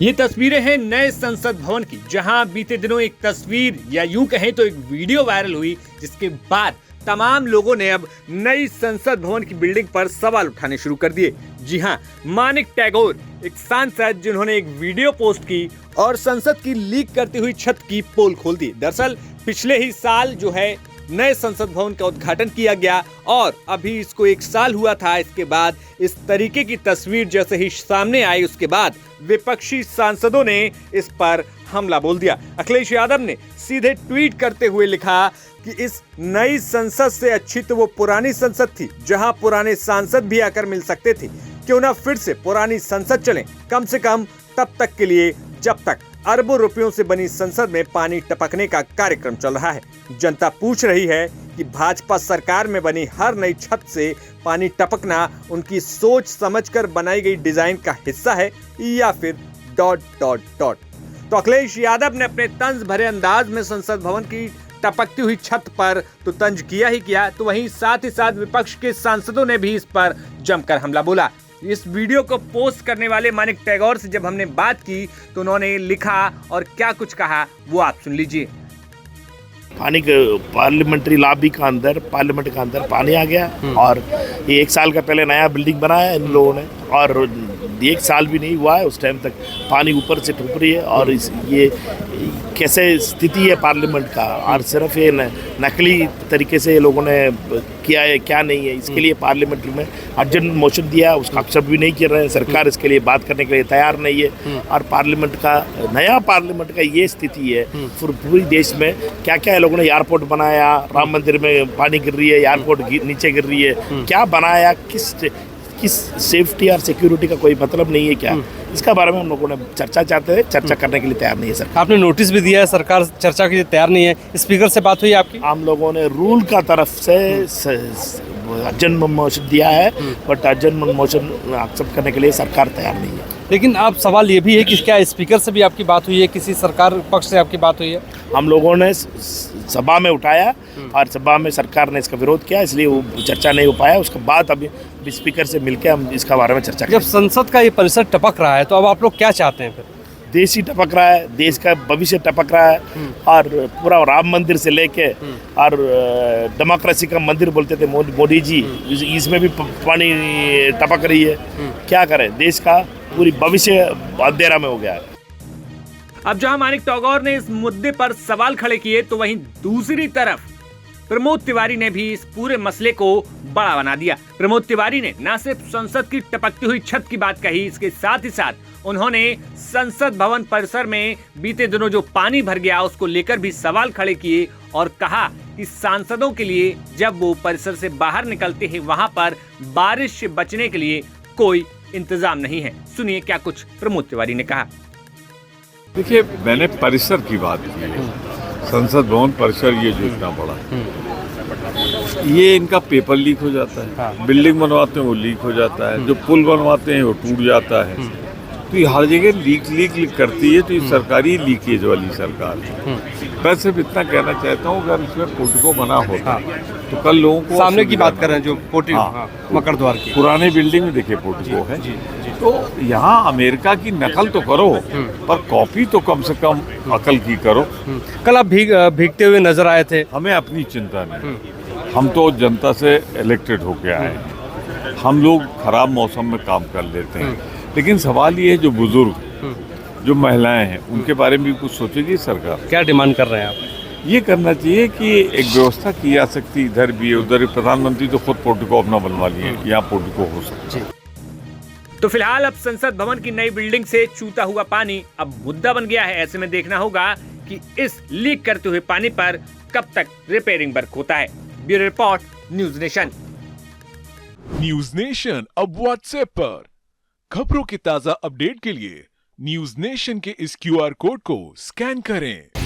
ये तस्वीरें हैं नए संसद भवन की, जहां बीते दिनों एक तस्वीर या यूं कहें तो एक वीडियो वायरल हुई, जिसके बाद तमाम लोगों ने अब नई संसद भवन की बिल्डिंग पर सवाल उठाने शुरू कर दिए। जी हां, मानिक टैगोर एक सांसद जिन्होंने एक वीडियो पोस्ट की और संसद की लीक करती हुई छत की पोल खोल दी। दरअसल पिछले ही साल जो है नए संसद भवन का उद्घाटन किया गया और अभी इसको 1 साल हुआ था। इसके बाद इस तरीके की तस्वीर जैसे ही सामने आई, उसके बाद विपक्षी सांसदों ने इस पर हमला बोल दिया। अखिलेश यादव ने सीधे ट्वीट करते हुए लिखा कि इस नई संसद से अच्छी तो वो पुरानी संसद थी, जहां पुराने सांसद भी आकर मिल सकते थे। क्यों ना फिर से पुरानी संसद चले, कम से कम तब तक के लिए जब तक अरबों रुपयों से बनी संसद में पानी टपकने का कार्यक्रम चल रहा है। जनता पूछ रही है कि भाजपा सरकार में बनी हर नई छत से पानी टपकना उनकी सोच समझकर बनाई गई डिजाइन का हिस्सा है या फिर ... तो अखिलेश यादव ने अपने तंज भरे अंदाज में संसद भवन की टपकती हुई छत पर तो तंज किया ही किया, तो वहीं साथ ही साथ विपक्ष के सांसदों ने भी इस पर जमकर हमला बोला। इस वीडियो को पोस्ट करने वाले मानिक टैगोर से जब हमने बात की तो उन्होंने लिखा और क्या कुछ कहा वो आप सुन लीजिए। पानी पार्लियामेंट्री लॉबी का अंदर, पार्लियामेंट का अंदर पानी आ गया और ये 1 साल का पहले नया बिल्डिंग बनाया इन लोगों ने और 1 साल भी नहीं हुआ है उस टाइम तक पानी ऊपर से टूट रही है। और ये कैसे स्थिति है पार्लियामेंट का, और सिर्फ ये नकली तरीके से ये लोगों ने किया है, क्या नहीं है। इसके लिए पार्लियामेंट में अर्जेंट मोशन दिया, उसका एक्सेप्ट भी नहीं कर रहे हैं। सरकार इसके लिए बात करने के लिए तैयार नहीं है और पार्लियामेंट का नया पार्लियामेंट का ये स्थिति है पूरी देश में। क्या क्या लोगों ने एयरपोर्ट बनाया, राम मंदिर में पानी गिर रही है, एयरपोर्ट नीचे गिर रही है, क्या बनाया, किस सेफ्टी और सिक्योरिटी का कोई मतलब नहीं है क्या? इसका बारे में हम लोगों ने चर्चा चाहते हैं, चर्चा करने के लिए तैयार नहीं है सरकार। आपने नोटिस भी दिया है, सरकार चर्चा के लिए तैयार नहीं है। स्पीकर से बात हुई आपकी? हम लोगों ने रूल का तरफ से अर्जेंट मोशन दिया है, बट अर्जेंट मोशन एक्सेप्ट करने के लिए सरकार तैयार नहीं है। लेकिन आप सवाल ये भी है कि क्या स्पीकर से भी आपकी बात हुई है, किसी सरकार पक्ष से आपकी बात हुई है? हम लोगों ने सभा में उठाया और सभा में सरकार ने इसका विरोध किया, इसलिए वो चर्चा नहीं हो पाया। उसके बाद अभी स्पीकर से मिलकर हम इसका बारे में चर्चा जब संसद का ये परिसर टपक रहा है तो अब आप लोग क्या चाहते हैं फिर? देश ही टपक रहा है, देश का भविष्य टपक रहा है और पूरा राम मंदिर से लेके और डेमोक्रेसी का मंदिर बोलते थे मोदी जी, इसमें भी पानी टपक रही है। क्या करें, देश का पूरी भविष्य अंधेरा में हो गया है। अब जहां मानिक टैगोर ने इस मुद्दे पर सवाल खड़े किए, तो वहीं दूसरी तरफ प्रमोद तिवारी ने भी इस पूरे मसले को बड़ा बना दिया। प्रमोद तिवारी ने न सिर्फ संसद की टपकती हुई छत की बात कही, इसके साथ ही साथ उन्होंने संसद भवन परिसर में बीते दिनों जो पानी भर गया उसको लेकर भी सवाल खड़े किए और कहा कि सांसदों के लिए जब वो परिसर से बाहर निकलते हैं वहां पर बारिश से बचने के लिए कोई इंतजाम नहीं है। सुनिए क्या कुछ प्रमोद तिवारी ने कहा। देखिए, मैंने परिसर की बात की है, संसद भवन परिसर ये जो इतना बड़ा है, ये इनका पेपर लीक हो जाता है, बिल्डिंग बनवाते हैं वो लीक हो जाता है, जो पुल बनवाते हैं वो टूट जाता है। तो ये हर जगह लीक करती है, तो ये सरकारी लीकेज वाली सरकार है। मैं सिर्फ इतना कहना चाहता हूँ, अगर इसमें पोर्टिको बना होता तो कल लोगों को सामने की बात कर रहे हैं जो पोर्टिको मकर द्वार की पुराने बिल्डिंग में देखिए पोर्टिको है। तो यहाँ अमेरिका की नकल तो करो पर कॉपी तो कम से कम अकल की करो। कल आप भीगते हुए नजर आए थे। हमें अपनी चिंता नहीं, हम तो जनता से इलेक्टेड होके आए हैं। हम लोग खराब मौसम में काम कर लेते हैं, लेकिन सवाल ये है जो बुजुर्ग, जो महिलाएं हैं, उनके बारे में भी कुछ सोचेगी सरकार। क्या डिमांड कर रहे हैं आप? ये करना चाहिए कि एक व्यवस्था की जा सकती, इधर भी उधर। प्रधानमंत्री तो खुद पोर्टिको अपना बनवा लिए, यहाँ पोर्टिको हो सकता है। तो फिलहाल अब संसद भवन की नई बिल्डिंग से चूता हुआ पानी अब मुद्दा बन गया है। ऐसे में देखना होगा कि इस लीक करते हुए पानी पर कब तक रिपेयरिंग वर्क होता है। Bureau report, news nation. News nation अब व्हाट्सएप पर खबरों के ताजा अपडेट के लिए न्यूज नेशन के इस QR कोड को स्कैन करें।